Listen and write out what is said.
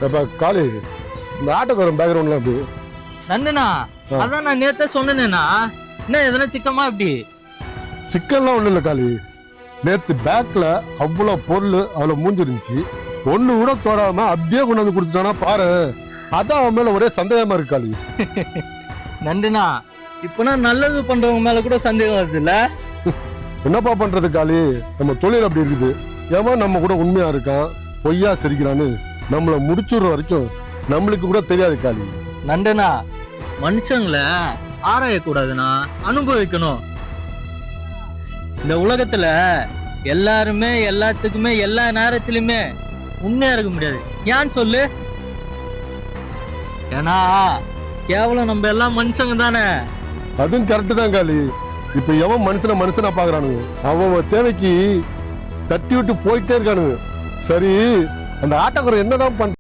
இப்ப காளி இந்த ஆட்டோக்காரன் பேக்ரவுண்ட்ல அப்படி நந்தனா அதான் நான் நேத்தே சொன்னேன்னா என்ன எதனா சிக்கமா இப்படி சிக்கல்லாம் ஒண்ணும் இல்ல காளி. நேத்து பேக்ல அவ்வளவு பொருள் அவ்வளவு மூஞ்சி இருந்துச்சு, ஒண்ணு கூட தோடாம அப்படியே கொண்டு வந்து கொடுத்துட்டானா பாரு. அதான் அவன் மேல ஒரே சந்தேகமா இருக்கு காளி. நந்தனா இப்பனா நல்லது பண்றவங்க மேல கூட சந்தேகம் வருது இல்ல? என்னப்பா பண்றது காளி, நம்ம தொழில் அப்படி இருக்குது. ஏமா நம்ம கூட உண்மையா இருக்கான் பொய்யா சிரிக்கிறான்னு நம்மள முடிச்சுடுற வரைக்கும் நம்மளுக்கு கூட தெரியாது காளி. நந்தனா மனுஷங்களை ஆராயக்கூடாதுன்னா அனுபவிக்கணும். இந்த உலகத்துல எல்லாருமே எல்லாத்துக்குமே எல்லா நேரத்திலுமே உண்மையா இருக்க முடியாது. ஏன்னு சொல்லு? ஏன்னா கேவலம் நம்ம எல்லாம் மனுஷங்க தானே. அதுவும் கரெக்டு தான் காளி. இப்ப எவன் மனுஷனா பாக்குறானுங்க, அவன் தேவைக்கு தட்டி விட்டு போயிட்டே இருக்கானுங்க. சரி, அந்த ஆட்டோக்காரன் என்னதான் பண்ற